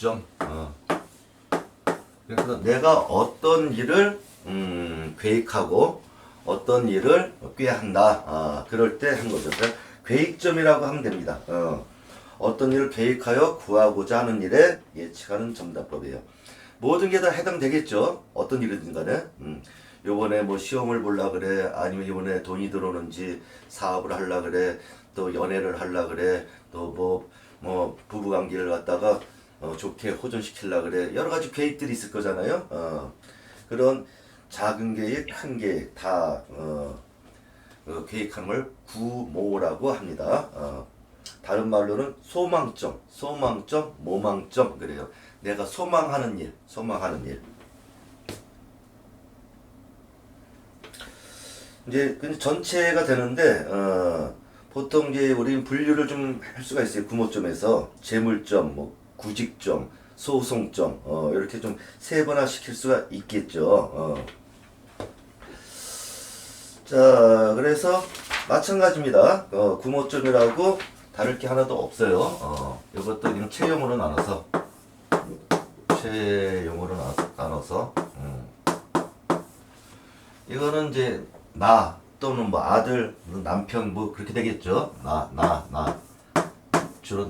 목적. 그래서 내가 어떤 일을 계획하고 어떤 일을 꾀한다. 그럴 때 한 거죠. 그러니까 계획점이라고 하면 됩니다. 어떤 일을 계획하여 구하고자 하는 일에 예측하는 정답법이에요. 모든 게 다 해당되겠죠. 어떤 일이든 간에. 요번에 뭐 시험을 볼라 그래. 아니면 요번에 돈이 들어오는지 사업을 할라 그래. 또 연애를 할라 그래. 또 뭐 부부관계를 갖다가 좋게 호전시키려 그래. 여러 가지 계획들이 있을 거잖아요. 그런 작은 계획, 큰 계획 다 계획하는 걸 구모라고 합니다. 다른 말로는 소망점, 모망점 그래요. 내가 소망하는 일. 이제 전체가 되는데 보통 이제 우리 분류를 좀 할 수가 있어요. 구모점에서 재물점, 뭐 구직점, 소송점 이렇게 좀 세분화 시킬 수가 있겠죠. 자, 그래서 마찬가지입니다. 구모점이라고 다를 게 하나도 없어요. 이것도 그냥 체용으로 나눠서 이거는 이제 나 또는 뭐 아들, 남편 뭐 그렇게 되겠죠. 나 주로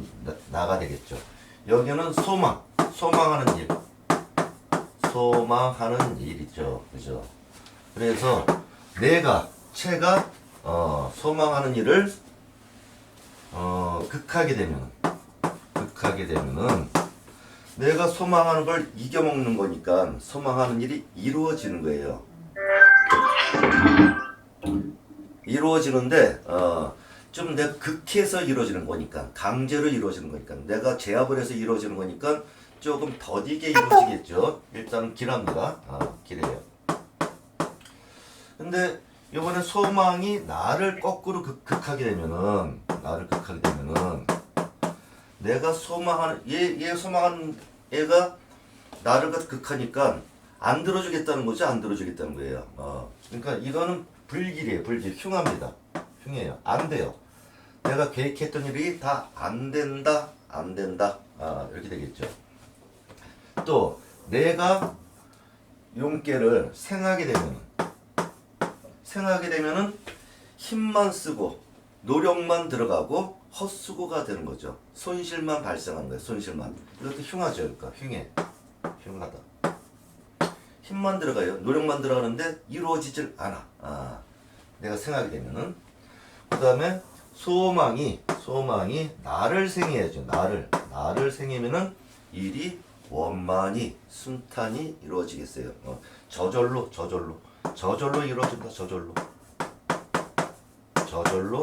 나가 되겠죠. 여기는 소망하는 일이죠. 그죠? 그래서 체가 소망하는 일을 극하게 되면은 내가 소망하는 걸 이겨먹는 거니까 소망하는 일이 이루어지는 거예요. 이루어지는데 좀 내가 극해서 이루어지는 거니까 강제로 이루어지는 거니까 내가 제압을 해서 이루어지는 거니까 조금 더디게 이루어지겠죠. 일단 길합니다. 길해요. 근데 이번에 소망이 나를 거꾸로 극하게 되면은 내가 소망하는 얘 소망하는 애가 나를 극하니까 안 들어주겠다는 거죠. 안 들어주겠다는 거예요. 그러니까 이거는 불길이에요. 흉합니다. 흉해요. 안 돼요. 내가 계획했던 일이 다 안 된다. 이렇게 되겠죠. 또 내가 용계를 생하게 되면은 힘만 쓰고 노력만 들어가고 헛수고가 되는 거죠. 손실만 발생하는 거예요. 손실만. 이것도 흉하죠. 그러니까 흉하다. 힘만 들어가요. 노력만 들어가는데 이루어지질 않아. 내가 생하게 되면은. 그 다음에 소망이 나를 생해야죠. 나를 생이면은 일이 원만히 순탄히 이루어지겠어요. 저절로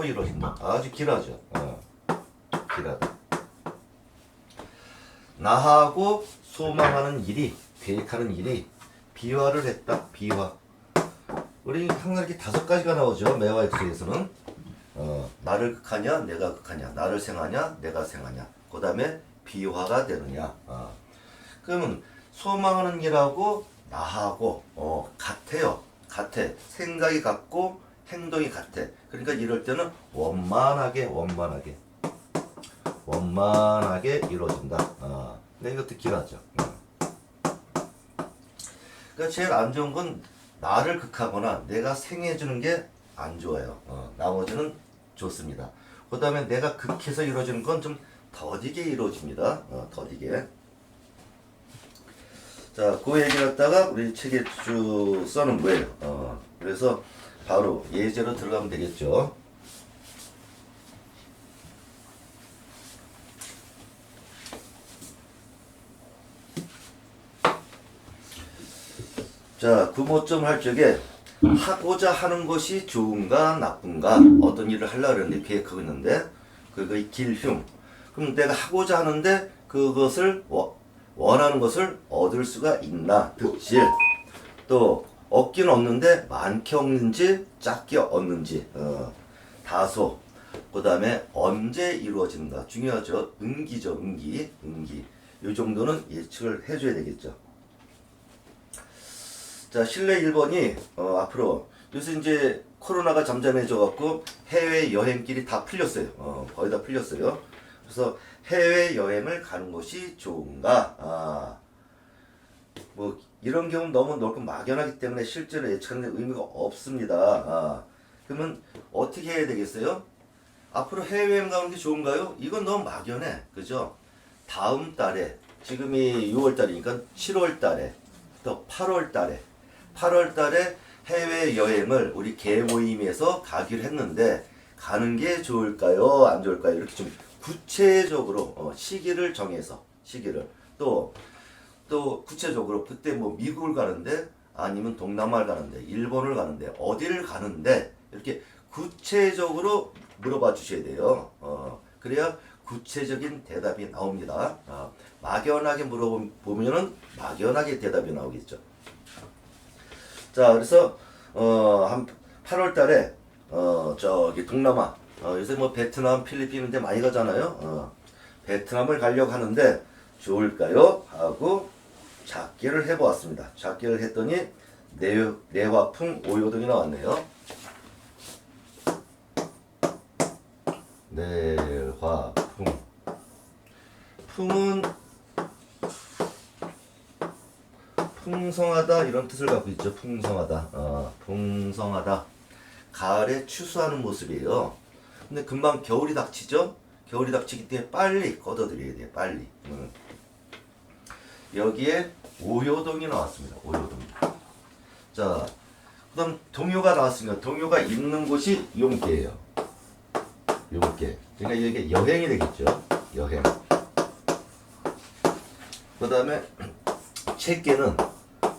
이루어진다. 아주 길하죠. 길하다. 나하고 소망하는 일이, 계획하는 일이 비화를 했다. 비화. 우리 항상 이렇게 5가지가 나오죠. 매화 X에서는. 나를 극하냐, 내가 극하냐, 나를 생하냐, 내가 생하냐. 그 다음에 비화가 되느냐. 그러면 소망하는 일하고 나하고 같아요. 생각이 같고 행동이 같아. 그러니까 이럴 때는 원만하게 이루어진다. 근데 이것도 길하죠. 그러니까 제일 안 좋은 건 나를 극하거나 내가 생해주는 게 안 좋아요. 나머지는 좋습니다. 그 다음에 내가 극해서 이루어지는 건 좀 더디게 이루어집니다. 더디게. 자, 그 얘기 갖다가 우리 책에 쭉 써놓은 거예요. 그래서 바로 예제로 들어가면 되겠죠. 자, 구모점 할 적에 하고자 하는 것이 좋은가 나쁜가 어떤 일을 하려고 그러는데 계획하고 있는데 그거의 길흉. 그럼 내가 하고자 하는데 그것을 원하는 것을 얻을 수가 있나 득실. 또 얻기는 얻는데 많게 얻는지 작게 얻는지 다소. 그 다음에 언제 이루어진다 중요하죠. 응기죠. 응기. 이 정도는 예측을 해줘야 되겠죠. 자, 실내 1번이 앞으로 요새 이제 코로나가 잠잠해져 갖고 해외 여행길이 다 풀렸어요. 거의 다 풀렸어요. 그래서 해외 여행을 가는 것이 좋은가? 뭐 이런 경우는 너무 넓고 막연하기 때문에 실제로 예측하는 데 의미가 없습니다. 그러면 어떻게 해야 되겠어요? 앞으로 해외여행 가는 게 좋은가요? 이건 너무 막연해. 그죠? 다음 달에, 지금이 6월 달이니까 7월 달에, 또 8월 달에, 8월 달에 해외여행을 우리 개모임에서 가기로 했는데, 가는 게 좋을까요? 안 좋을까요? 이렇게 좀 구체적으로 시기를 정해서, 시기를. 또 구체적으로 그때 뭐 미국을 가는데, 아니면 동남아를 가는데, 일본을 가는데, 어디를 가는데, 이렇게 구체적으로 물어봐 주셔야 돼요. 그래야 구체적인 대답이 나옵니다. 막연하게 물어보면은 막연하게 대답이 나오겠죠. 자, 그래서 한 8월 달에 저기 동남아, 요새 뭐 베트남, 필리핀인데 많이 가잖아요. 베트남을 가려고 하는데 좋을까요? 하고 작계를 해보았습니다. 작계를 했더니 내화풍 오요등이 나왔네요. 내화풍. 풍은 풍성하다 이런 뜻을 갖고 있죠. 풍성하다. 풍성하다. 가을에 추수하는 모습이에요. 근데 금방 겨울이 닥치죠. 겨울이 닥치기 때문에 빨리 걷어들여야 돼요. 빨리. 여기에 오요동이 나왔습니다. 오요동. 자, 그다음 동요가 나왔으니까 동요가 있는 곳이 용계예요. 용계. 그러니까 이게 여행이 되겠죠. 여행. 그다음에 책계는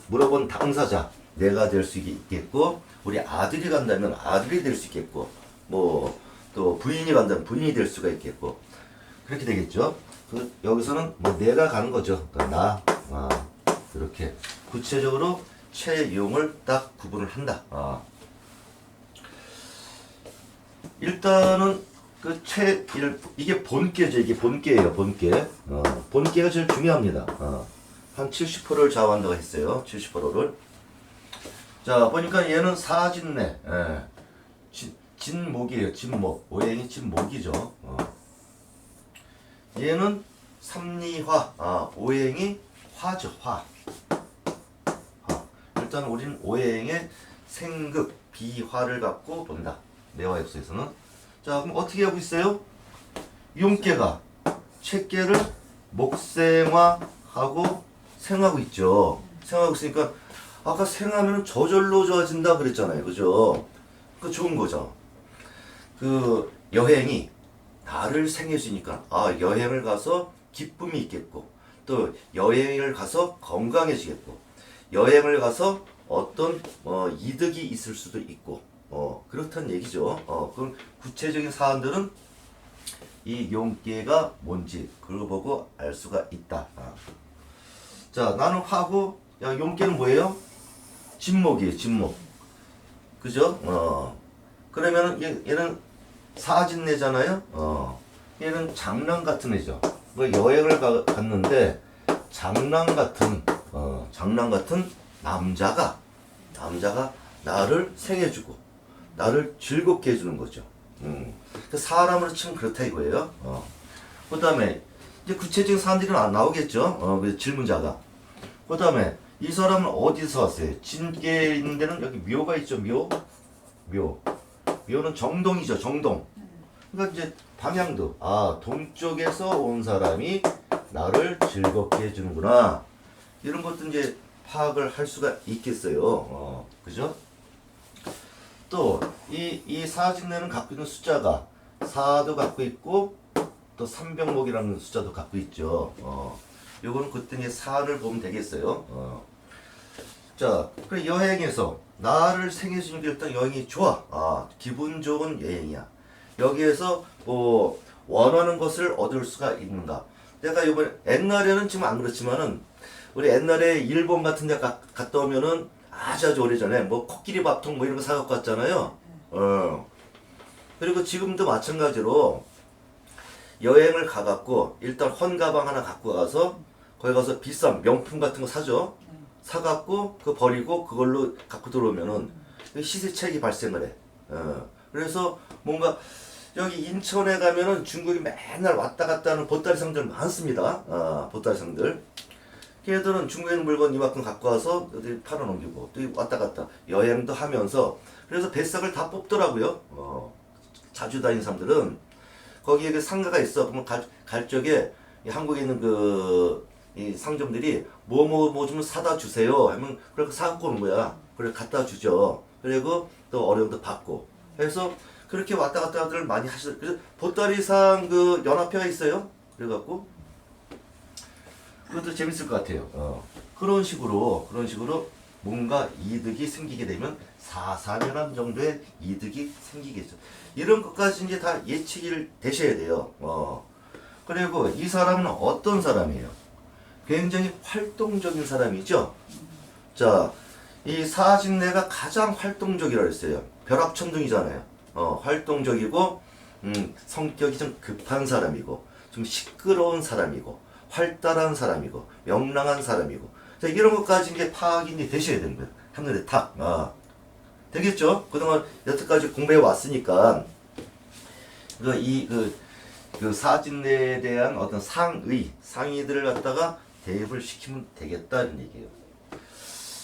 물어본 당사자 내가 될 수 있겠고, 우리 아들이 간다면 아들이 될 수 있겠고, 뭐 또 부인이 간다면 부인이 될 수가 있겠고, 그렇게 되겠죠. 여기서는 뭐 내가 가는 거죠. 그러니까 이렇게 구체적으로 채용을 딱 구분을 한다. 일단은 이게 본계죠. 이게 본계예요. 본계. 본계가 제일 중요합니다. 한 70%를 좌우한다고 했어요. 70%를. 자, 보니까 얘는 사진내. 진목이에요. 진목. 오행이 진목이죠. 얘는 삼리화. 오행이 화죠. 화. 일단 우리는 오행의 생극, 비화를 갖고 본다. 매화역수에서는. 자, 그럼 어떻게 하고 있어요? 용계가 책계를 목생화하고 생하고 있죠. 생하고 있으니까 아까 생하면 저절로 좋아진다 그랬잖아요. 그죠? 그 좋은 거죠. 그 여행이 나를 생해주니까 여행을 가서 기쁨이 있겠고, 또 여행을 가서 건강해지겠고, 여행을 가서 어떤 이득이 있을 수도 있고, 그렇다는 얘기죠. 그럼 구체적인 사안들은 이 용계가 뭔지 그걸 보고 알 수가 있다. 자, 나는 화고, 용계는 뭐예요? 진목이에요. 진목. 그죠? 그러면은 얘는 사진내잖아요. 얘는 장랑 같은 애죠. 뭐 여행을 갔는데 장랑 같은 남자가 나를 생해주고 나를 즐겁게 해주는 거죠. 사람으로 치면 그렇다 이거예요. 그 다음에 이제 구체적인 사람들이 안 나오겠죠. 질문자가. 그 다음에 이 사람은 어디서 왔어요? 진계에 있는 데는 여기 묘가 있죠. 묘는 정동이죠. 정동. 그러니까 이제 방향도 동쪽에서 온 사람이 나를 즐겁게 해주는구나. 이런 것도 이제 파악을 할 수가 있겠어요. 그죠? 또 이 사진내는 갖고 있는 숫자가 4도 갖고 있고, 또 삼병목이라는 숫자도 갖고 있죠. 요거는 그때 이제 4를 보면 되겠어요. 자, 그래 여행에서 나를 생해주는 게 일단 여행이 좋아. 기분 좋은 여행이야. 여기에서 뭐 원하는 것을 얻을 수가 있는가. 내가 이번에 옛날에는 지금 안 그렇지만은 우리 옛날에 일본 같은 데 갔다 오면은 아주 오래전에 뭐 코끼리 밥통 뭐 이런 거 사갖고 왔잖아요. 그리고 지금도 마찬가지로 여행을 가갖고 일단 헌가방 하나 갖고 가서 거기 가서 비싼 명품 같은 거 사죠. 사갖고 그거 버리고 그걸로 갖고 들어오면은 시세차익이 발생을 해. 그래서 뭔가 여기 인천에 가면은 중국이 맨날 왔다 갔다 하는 보따리상들 많습니다. 보따리상들. 걔들은 중국에 있는 물건 이만큼 갖고 와서 어디 팔아넘기고 또 왔다 갔다 여행도 하면서 그래서 뱃삭을 다 뽑더라고요. 자주 다니는 사람들은 거기에 그 상가가 있어. 그러면 갈 적에 이 한국에 있는 이 상점들이 뭐 좀 사다 주세요 하면 그렇게 사갖고 오는 거야. 그래 갖다 주죠. 그리고 또 어려움도 받고 해서 그렇게 왔다 갔다들 많이 하시죠. 그래서 보따리상 그 연합회가 있어요. 그래갖고 그것도 재밌을 것 같아요. 그런 식으로 뭔가 이득이 생기게 되면 사사면한 정도의 이득이 생기겠죠. 이런 것까지 이제 다 예측이 되셔야 돼요. 그리고 이 사람은 어떤 사람이에요? 굉장히 활동적인 사람이죠. 자, 이 사진내가 가장 활동적이라고 했어요. 벼락천둥이잖아요. 활동적이고 성격이 좀 급한 사람이고 좀 시끄러운 사람이고 활달한 사람이고 명랑한 사람이고 자, 이런 것까지 이제 파악이 이제 되셔야 되는 거예요. 한눈에 탁. 되겠죠? 그동안 여태까지 공부해 왔으니까 그 사진내에 대한 어떤 상의들을 갖다가 대입을 시키면 되겠다 이런 얘기예요.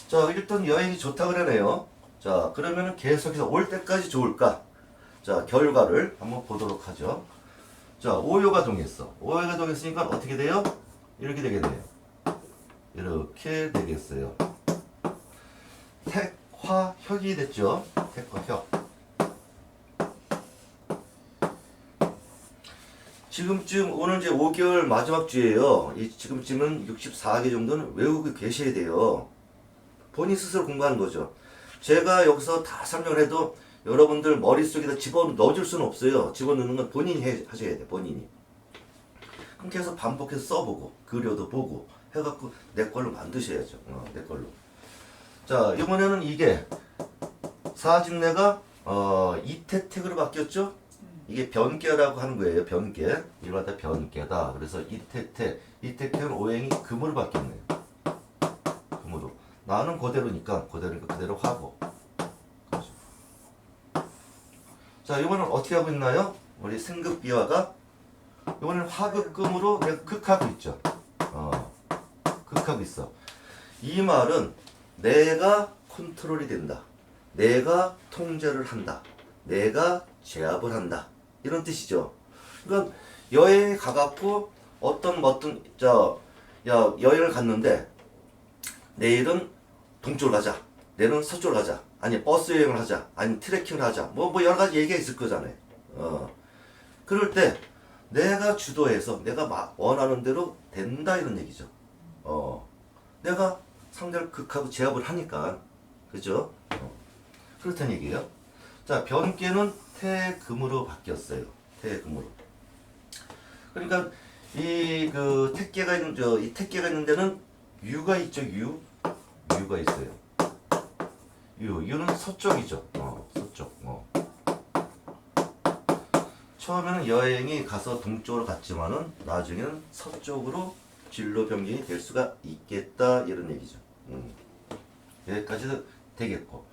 자, 일단 여행이 좋다 그러네요. 자, 그러면은 계속해서 올 때까지 좋을까? 자, 결과를 한번 보도록 하죠. 자, 오요가 동했어. 오요가 동했으니까 어떻게 돼요? 이렇게 되겠네요. 이렇게 되겠어요. 택화혁이 됐죠. 택화혁. 지금쯤 오늘 이제 5개월 마지막 주예요. 지금쯤은 64개 정도는 외우고 계셔야 돼요. 본인 스스로 공부하는 거죠. 제가 여기서 다 설명을 해도 여러분들 머릿속에다 집어넣어줄 수는 없어요. 집어넣는 건 본인이 하셔야 돼. 본인이. 그럼 계속 반복해서 써보고 그려도 보고 해갖고 내 걸로 만드셔야죠. 내 걸로. 자, 이번에는 이게 사진내가 이태택으로 바뀌었죠. 이게 변계라고 하는 거예요. 변계. 이걸 다 변계다. 그래서 이태택은 오행이 금으로 바뀌었네요. 금으로. 나는 그대로니까 그대로 하고. 그렇죠. 자, 이번엔 어떻게 하고 있나요? 우리 승급비화가 이번엔 화극금으로 내가 극하고 있죠. 극하고 있어. 이 말은 내가 컨트롤이 된다. 내가 통제를 한다. 내가 제압을 한다. 이런 뜻이죠. 그러니까 여행에 가갖고 여행을 갔는데 내일은 동쪽으로 가자. 내일은 서쪽으로 가자. 아니 버스 여행을 하자. 아니 트레킹을 하자. 뭐 여러 가지 얘기가 있을 거잖아요. 그럴 때 내가 주도해서 내가 원하는 대로 된다 이런 얘기죠. 내가 상대를 극하고 제압을 하니까 그죠? 그렇다는 얘기예요. 자, 변계는 태금으로 바뀌었어요. 태금으로. 그러니까 이 택계가 있는 데는 유가 있죠. 유가 있어요. 유는 서쪽이죠. 서쪽. 처음에는 여행이 가서 동쪽으로 갔지만은 나중에는 서쪽으로 진로 변경이 될 수가 있겠다 이런 얘기죠. 여기까지도 되겠고.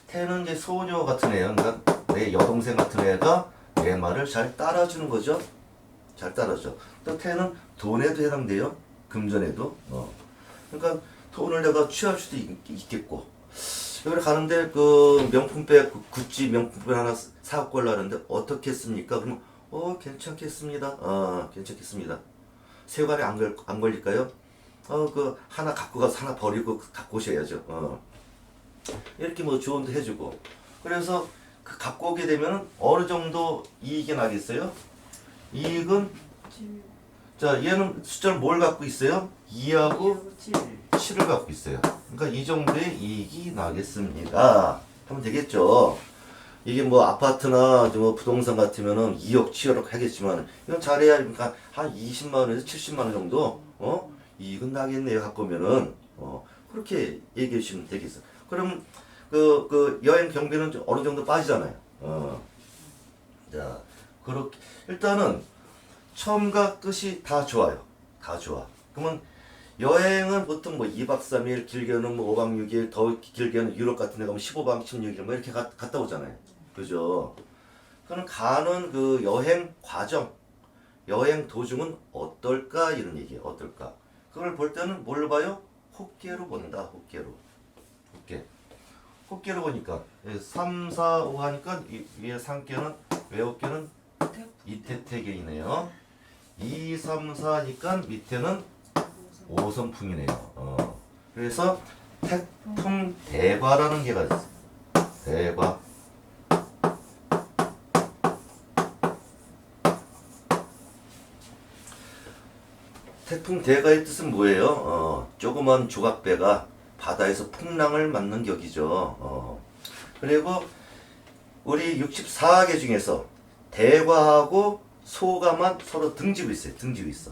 태는 이제 소녀 같은 애야. 그러니까 내 여동생 같은 애가 내 말을 잘 따라주는 거죠. 잘 따라줘. 또 태는 돈에도 해당돼요. 금전에도. 그러니까 돈을 내가 취할 수도 있겠고. 여기 가는데 그 명품백, 구찌 명품백 하나 사갖고 가려는데 어떻게 했습니까? 그럼 괜찮겠습니다. 괜찮겠습니다. 세관에 안 걸릴까요? 하나 갖고 가서 하나 버리고 갖고 오셔야죠. 이렇게 뭐 조언도 해주고. 그래서 그 갖고 오게 되면 어느 정도 이익이 나겠어요? 이익은 자, 얘는 숫자를 뭘 갖고 있어요? 2하고 7을 갖고 있어요. 그러니까 이 정도의 이익이 나겠습니다. 하면 되겠죠. 이게 뭐 아파트나 뭐 부동산 같으면은 2억, 7억 하겠지만 이건 잘해야 그러니까 한 20만 원에서 70만 원 정도 이익은 나겠네요. 갖고 오면은 그렇게 얘기해 주시면 되겠어요. 그럼 그 여행 경비는 어느 정도 빠지잖아요. 자, 그렇게 일단은 처음과 끝이 다 좋아요. 다 좋아. 그러면 여행은 보통 뭐 2박 3일, 길게는 뭐 5박 6일, 더 길게는 유럽 같은 데 가면 15박 16일 뭐 이렇게 갔다 오잖아요. 그죠? 그럼 가는 그 여행 과정, 여행 도중은 어떨까 이런 얘기예요. 어떨까? 그걸 볼 때는 뭘로 봐요? 호께로 본다. 호께로. 호께. 호께로 보니까 3, 4, 5 하니까 위에 상께는 외호께는 이태태계이네요. 2, 3, 4 하니까 밑에는 오선풍이네요. 그래서 태풍 대과라는 개가 있어요. 대과. 태풍 대과의 뜻은 뭐예요? 조그만 조각배가 바다에서 풍랑을 맞는 격이죠. 그리고 우리 64개 중에서 대과하고 소가만 서로 등지고 있어요. 등지고 있어.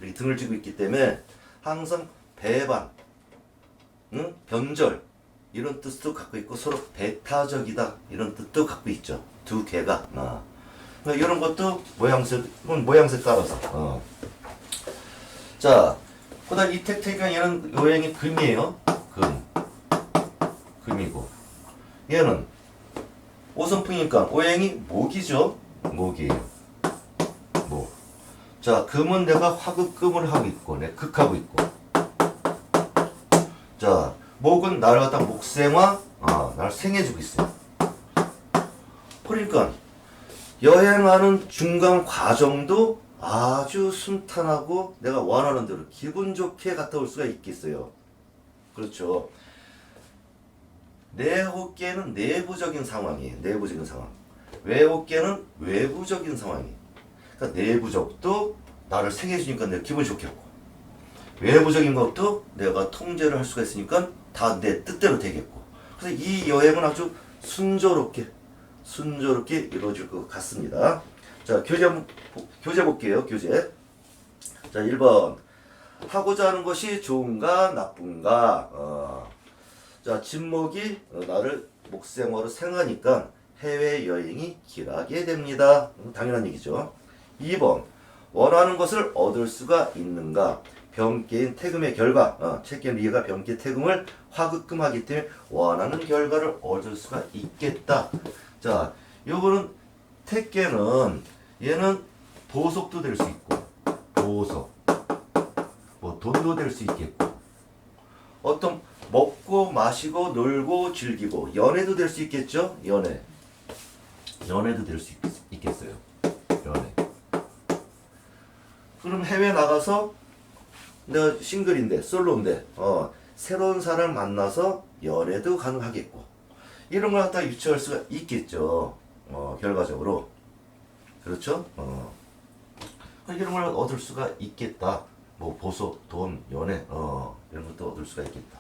이렇게 등을 지고 있기 때문에 항상 배반, 응? 변절 이런 뜻도 갖고 있고 서로 배타적이다 이런 뜻도 갖고 있죠. 두 개가. 그러니까 이런 것도 모양새 따라서. 자, 그다음 이택택은 얘는 요행이 금이에요. 금이고 얘는 오선풍이니까 오행이 목이죠. 목이에요. 목. 자, 금은 내가 화극금을 하고 있고 내 극하고 있고. 자, 목은 나를 갖다 목생화, 나를 생해주고 있어요. 그러니까 여행하는 중간 과정도 아주 순탄하고 내가 원하는 대로 기분 좋게 갔다 올 수가 있겠어요. 그렇죠. 내 호께는 내부적인 상황이에요. 내부적인 상황. 외호께는 외부적인 상황이에요. 그러니까 내부적도 나를 생해주니까 내가 기분 좋겠고 외부적인 것도 내가 통제를 할 수가 있으니까 다 내 뜻대로 되겠고. 그래서 이 여행은 아주 순조롭게 이루어질 것 같습니다. 자, 교재 볼게요. 교재. 자, 1번. 하고자 하는 것이 좋은가 나쁜가. 자, 진목이 나를 목생어로 생하니까 해외여행이 길하게 됩니다. 당연한 얘기죠. 2번. 원하는 것을 얻을 수가 있는가. 병계인 태금의 결과, 책견 리가 병계 태금을 화극금하기 때문에 원하는 결과를 얻을 수가 있겠다. 자, 요거는 택계는 얘는 보석도 될 수 있고, 보석, 뭐 돈도 될 수 있겠고, 어떤 먹고 마시고 놀고 즐기고 연애도 될 수 있겠죠. 연애도 될 수 있겠어요. 연애. 그럼 해외 나가서 내가 싱글인데 솔로인데 새로운 사람 만나서 연애도 가능하겠고 이런 걸 갖다 유추할 수가 있겠죠. 결과적으로 그렇죠. 이런 걸 얻을 수가 있겠다. 뭐 보석, 돈, 연애 이런 것도 얻을 수가 있겠다.